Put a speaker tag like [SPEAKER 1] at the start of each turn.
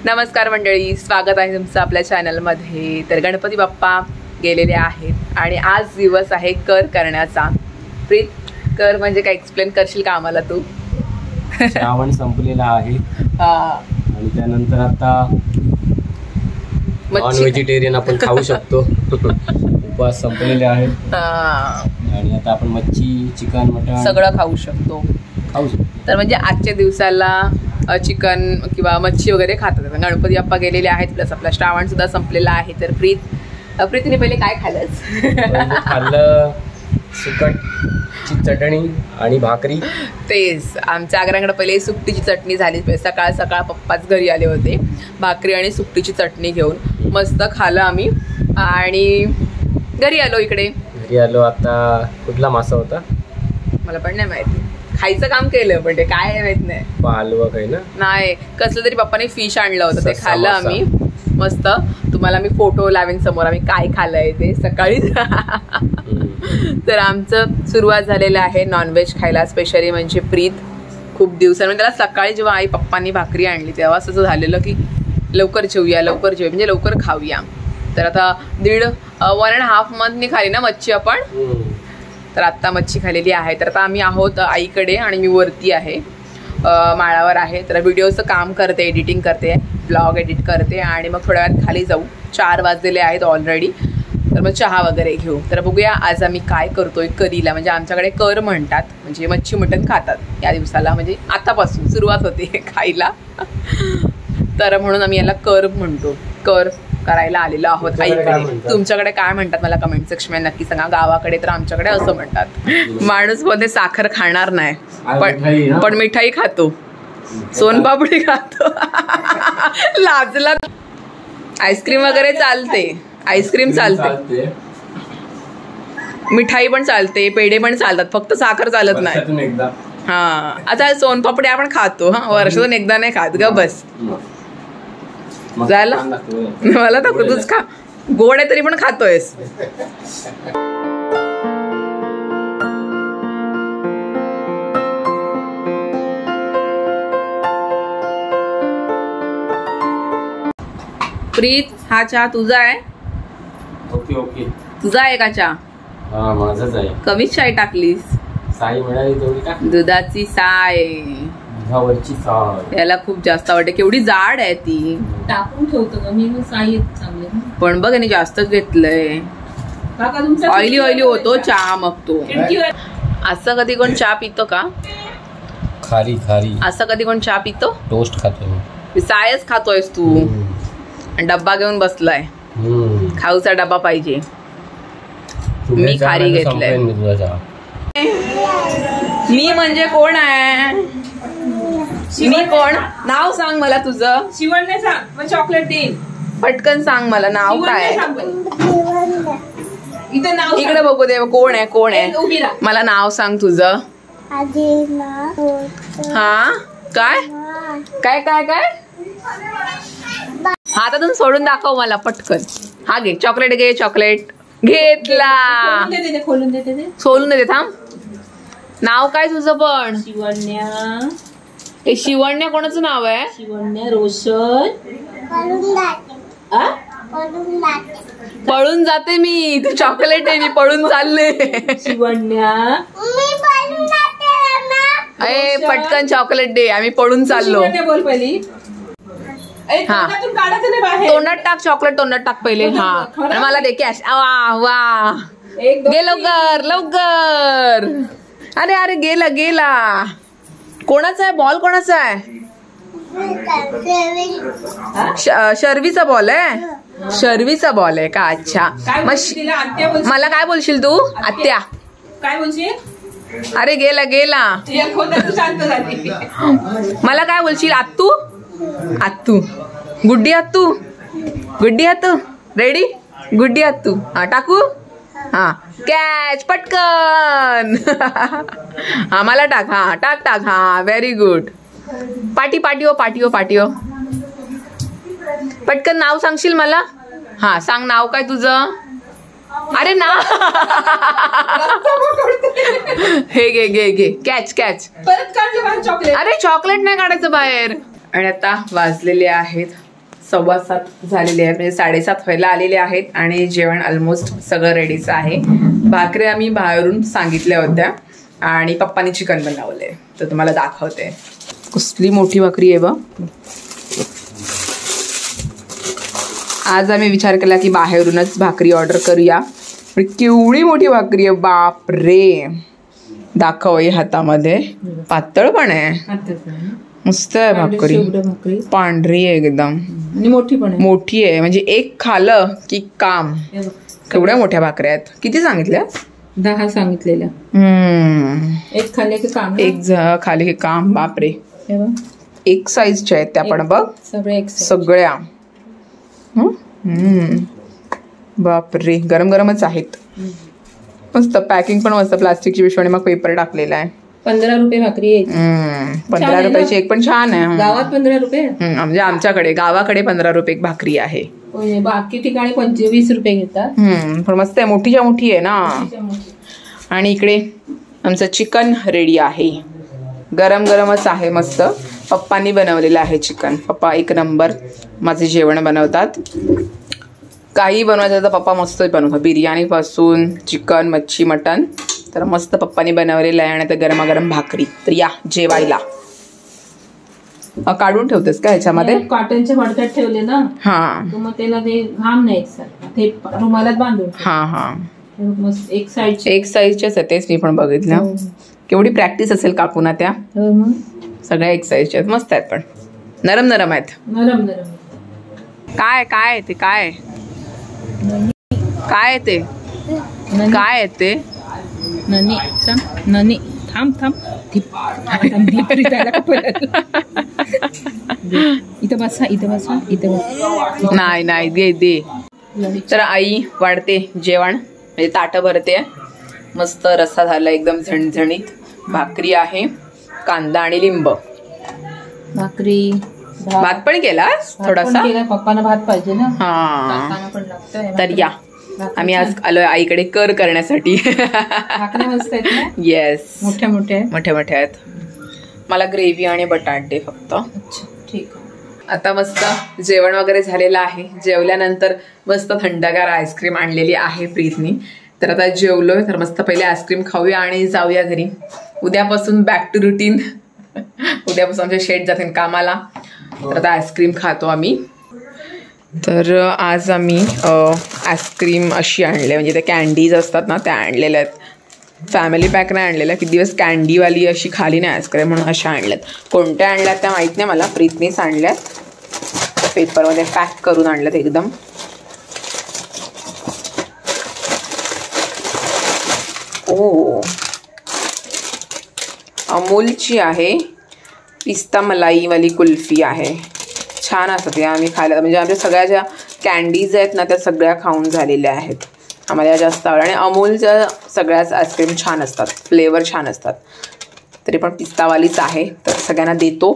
[SPEAKER 1] नमस्कार मंडळी, स्वागत आहे तुमचं आपल्या चॅनलमध्ये। तर गणपती बाप्पा गेलेले आहेत आणि आज दिवस आहे कर करण्याचा। प्रीत, कर म्हणजे काय एक्सप्लेन करशील का आम्हाला तू?
[SPEAKER 2] श्रावण संपलेला आहे आणि त्यानंतर आता नॉन व्हेजिटेरियन आपण खाऊ शकतो। उपवास संपलेले आहेत आणि आता आपण मच्छी, चिकन, मटण
[SPEAKER 1] सगळं खाऊ शकतो। तर म्हणजे आजच्या दिवसाला चिकन किंवा मच्छी वगैरे खातात। गणपती बाप्पा गेलेले आहेत, प्लस आपला श्रावण सुद्धा संपलेला आहे। तर प्रीतीने पहिले काय खाल्लंस?
[SPEAKER 2] खाल्लं सुकटची चटणी आणि भाकरी।
[SPEAKER 1] तेच आमच्या आग्राकडे पहिले सुकटीची चटणी झाली। सकाळ सकाळ पप्पाच घरी आले होते, भाकरी आणि सुकटीची चटणी घेऊन मस्त खाल्लं आम्ही आणि घरी आलो। घरी
[SPEAKER 2] आलो। आता कुठला मासा होता
[SPEAKER 1] मला पण नाही माहिती, खायचं काम केलं पण ते काय माहित नाही।
[SPEAKER 2] पालवा काही ना, नाही
[SPEAKER 1] कसलं तरी पप्पाने फिश आणलं होतं, ते खाल्लं आम्ही मस्त। तुम्हाला मी फोटो लावेन समोर आम्ही काय खाल्लंय ते सकाळी। तर आमचं सुरुवात झालेलं आहे नॉनव्हेज खायला, स्पेशली म्हणजे प्रीत खूप दिवसांनी त्याला सकाळी जेव्हा आई पप्पांनी भाकरी आणली तेव्हा असं झालेलं की लवकर जेवूया म्हणजे लवकर खाऊया। तर आता 1.5 मंथनी खाली ना मच्छी आपण, तर आत्ता मच्छी खाल्लेली आहे। तर आता आम्ही आहोत आईकडे आणि मी वरती आहे, माळावर आहे। तर व्हिडिओचं काम करते, एडिटिंग करते, ब्लॉग एडिट करते आणि मग थोड्या वेळात खाली जाऊ। 4 वाजलेले आहेत ऑलरेडी, तर मग चहा वगैरे घेऊ। तर बघूया आज आम्ही काय करतोय करीला, म्हणजे आमच्याकडे कर म्हणतात, म्हणजे मच्छी मटण खातात या दिवसाला, म्हणजे आतापासून सुरुवात होते खायला। तर म्हणून आम्ही याला कर म्हणतो, कर करायला आलेलो आहोत आईकडे। तुमच्याकडे काय म्हणतात मला कमेंट सेक्शन मध्ये नक्की सांगा। गावाकडे तर आमच्याकडे असं म्हणतात। माणूस बोलते साखर खाणार नाही पण मिठाई खातो, सोनपापडी खातो। लाजला। आईस्क्रीम वगैरे चालते, आईस्क्रीम चालते, मिठाई पण चालते, पेढे पण चालतात, फक्त साखर चालत नाही। हा आता सोनपापडी आपण खातो, वर्षातून एकदा नाही खात ग बस झालं। मला तर तूच खा, गोड आहे तरी पण खातोयस। प्रीत, हा चहा तुझा आहे?
[SPEAKER 2] ओके ओके,
[SPEAKER 1] तुझा आहे का चहा?
[SPEAKER 2] हा माझाच आहे।
[SPEAKER 1] कमीच चाय टाकलीस?
[SPEAKER 2] साई मिळाली तेवढी का?
[SPEAKER 1] दुधाची साय,
[SPEAKER 2] दुधावरची साय
[SPEAKER 1] याला खूप जास्त आवडते। केवढी जाड आहे ती,
[SPEAKER 3] टाकून ठेवतो का मी साई चांगले,
[SPEAKER 1] पण बघ याने जास्तच घेतलंय। ऑइली ऑइली होतो चहा मग तो। असं कधी कोण चहा पितो का?
[SPEAKER 2] खारी खारी
[SPEAKER 1] असं कधी कोण चहा पितो?
[SPEAKER 2] टोस्ट खातो,
[SPEAKER 1] सायच खातोयस तू आणि डब्बा घेऊन बसलाय, खाऊचा डब्बा पाहिजे। मी खारी घेतलंय। मी म्हणजे कोण आहे? मी कोण? नाव सांग मला तुझं।
[SPEAKER 3] शिवण्य सांग, मग चॉकलेट देईन।
[SPEAKER 1] पटकन सांग मला, नाव काय?
[SPEAKER 3] इथं नाव
[SPEAKER 1] इकडे बघू दे, कोण आहे कोण आहे?
[SPEAKER 3] उभी राहा,
[SPEAKER 1] मला नाव सांग तुझं। हा काय काय काय काय? हातातून सोडून दाखव मला पटकन। हा घे चॉकलेट, घे चॉकलेट। घेतला,
[SPEAKER 3] खोलून देते,
[SPEAKER 1] सोलून देते। थांब, नाव काय तुझं पण?
[SPEAKER 3] शिवण्या।
[SPEAKER 1] हे शिवण्या कोणाचं नाव आहे?
[SPEAKER 3] शिवण्या रोशन।
[SPEAKER 1] पळून जाते मी, तू चॉकलेट आहे, मी पळून चालले।
[SPEAKER 3] शिवण्या
[SPEAKER 1] अरे पटकन चॉकलेट दे, आम्ही पळून चाललो।
[SPEAKER 3] बोल पहिली,
[SPEAKER 1] तोंडात टाक चॉकलेट, तोंडात टाक पहिले। हा आणि मला दे कॅश। वा वा, गे लवकर लवकर। अरे अरे गेला गेला। कोणाचा आहे बॉल? कोणाचा आहे? शर्वीचा बॉल आहे? शर्वीचा बॉल आहे का? अच्छा, मला काय बोलशील तू? आत्या
[SPEAKER 3] काय बोलशील?
[SPEAKER 1] अरे गेला गेला। मला काय बोलशील? आत्तू आत्तू, गुड्डी आत्तू, गुड्डी आत्तू, रेडी? गुड्डी आत्तू, हा टाकू? हा कॅच, पटकन। हा मला टाक, हा टाक टाक, हा व्हेरी गुड। पाटी पाटी हो, पाटी हो, पाटी हो। पटकन नाव सांगशील मला? हा सांग, नाव काय तुझं? अरे ना, हे घे घे घे, कॅच कॅच।
[SPEAKER 3] परत काढलं चॉकलेट।
[SPEAKER 1] अरे चॉकलेट नाही काढायचं बाहेर। आणि आता वाजलेले आहेत 7:15 झालेले आहेत, म्हणजे 7:30 व्हायला आलेले आहेत आणि जेवण ऑलमोस्ट सगळं रेडीच आहे. भाकरी आम्ही बाहेरून सांगितल्या होत्या आणि पप्पानी चिकन बनवलंय, तर तुम्हाला दाखवते. कसली मोठी भाकरी आहे बा. आज आम्ही विचार केला की बाहेरूनच भाकरी ऑर्डर करूया, पण केवढी मोठी भाकरी आहे, बाप रे. दाखव ही हातामध्ये, पातळ पण आहे, मस्त आहे भाकरी, पांढरी आहे एकदम
[SPEAKER 3] आणि मोठी पण आहे.
[SPEAKER 1] मोठी आहे, म्हणजे एक खाल्लं की काम. केवढ्या मोठ्या भाकऱ्या आहेत. किती सांगितल्या?
[SPEAKER 3] 10 सांगितलेल्या. एक खाल्ले की काम,
[SPEAKER 1] एक खाली की काम. बापरे, एक साईजच्या आहेत त्या पण बघ सगळ्या. बापरे, गरम गरमच आहेत. मस्त पॅकिंग पण मस्त, प्लास्टिकची पिशवी मग पेपर टाकलेला आहे.
[SPEAKER 3] 15 रुपये भाकरी आहे.
[SPEAKER 1] 15 रुपयाची एक पण छान आहे.
[SPEAKER 3] गावात 15 रुपये,
[SPEAKER 1] म्हणजे आमच्याकडे गावाकडे 15 रुपये एक भाकरी आहे.
[SPEAKER 3] बाकी ठिकाणी 25 रुपये घेतात.
[SPEAKER 1] पण मस्त आहे, मोठीच्या मोठी आहे ना. आणि इकडे आमचं चिकन रेडी आहे, गरम गरमच आहे. मस्त पप्पांनी बनवलेलं आहे चिकन. पप्पा एक नंबर माझे जेवण बनवतात. काही बनवायचं तर पप्पा मस्त बनवतात, बिर्याणीपासून चिकन, मच्छी, मटन. तर मस्त पप्पांनी बनवलेलं आहे. आणि तर गरमागरम भाकरी. तर या जेवायला. काढून ठेवतेस का ह्याच्यामध्ये?
[SPEAKER 3] कॉटनच्या मडक्यात ठेवले ना.
[SPEAKER 1] हा,
[SPEAKER 3] मग त्याला ते घाम नाही, ते रुमालात बांधून.
[SPEAKER 1] हा,
[SPEAKER 3] मस्त एक
[SPEAKER 1] साईजच्याच आहे, तेच मी पण बघितलं. केवढी प्रॅक्टिस असेल काकूना त्या. सगळ्या एक साईजच्या आहेत, मस्त आहेत, पण नरम नरम आहेत.
[SPEAKER 3] नरम नरम.
[SPEAKER 1] काय काय ते काय काय ते काय ते
[SPEAKER 3] ननी सांग. ननी थांब थांब. इथं बसा, इथं बसा, इथं बसा.
[SPEAKER 1] नाही दे. तर आई वाढते जेवण, म्हणजे ताटं भरते. मस्त रस्सा झाला एकदम झणझणीत. भाकरी आहे, कांदा आणि लिंब.
[SPEAKER 3] भाकरी,
[SPEAKER 1] भात पण केलास थोडासा?
[SPEAKER 3] पप्पांना भात पाहिजे ना.
[SPEAKER 1] हा, तर या आम्ही आज आलोय आईकडे कर करण्यासाठी. येस,
[SPEAKER 3] मोठ्या
[SPEAKER 1] मोठ्या आहेत. मला ग्रेव्ही आणि बटाटे फक्त.
[SPEAKER 3] ठीक.
[SPEAKER 1] आता मस्त जेवण वगैरे झालेलं आहे. जेवल्यानंतर मस्त थंडगार आईस्क्रीम आणलेली आहे प्रीतनी. तर आता जेवलोय, तर मस्त पहिले आईस्क्रीम खाऊया आणि जाऊया घरी. उद्यापासून बॅक टू रुटीन. उद्यापासून आमचे शेट जातील कामाला, तर आता आईस्क्रीम खातो आम्ही. तर आज आम्ही आईस्क्रीम अशी आणले, म्हणजे त्या कॅन्डीज असतात ना त्या आणलेल्या आहेत. फॅमिली पॅक नाही आणलेल्या, किती दिवस कॅन्डीवाली अशी खाली नाही आईस्क्रीम, म्हणून अशा आणल्यात. कोणत्या आणल्यात त्या माहीत नाही मला, प्रीतनीच आणल्यात. पेपरमध्ये पॅक करून आणल्यात एकदम. ओ, अमूलची आहे, पिस्ता मलाईवाली कुल्फी आहे. छान असतात या, आम्ही खायला, म्हणजे आमच्या सगळ्या ज्या कॅन्डीज आहेत ना त्या सगळ्या खाऊन झालेल्या आहेत. आम्हाला जास्त आवडलं. आणि अमूलच्या सगळ्याच आईस्क्रीम छान असतात, फ्लेवर छान असतात. तरी पण पिस्तावालीच आहे, तर सगळ्यांना देतो.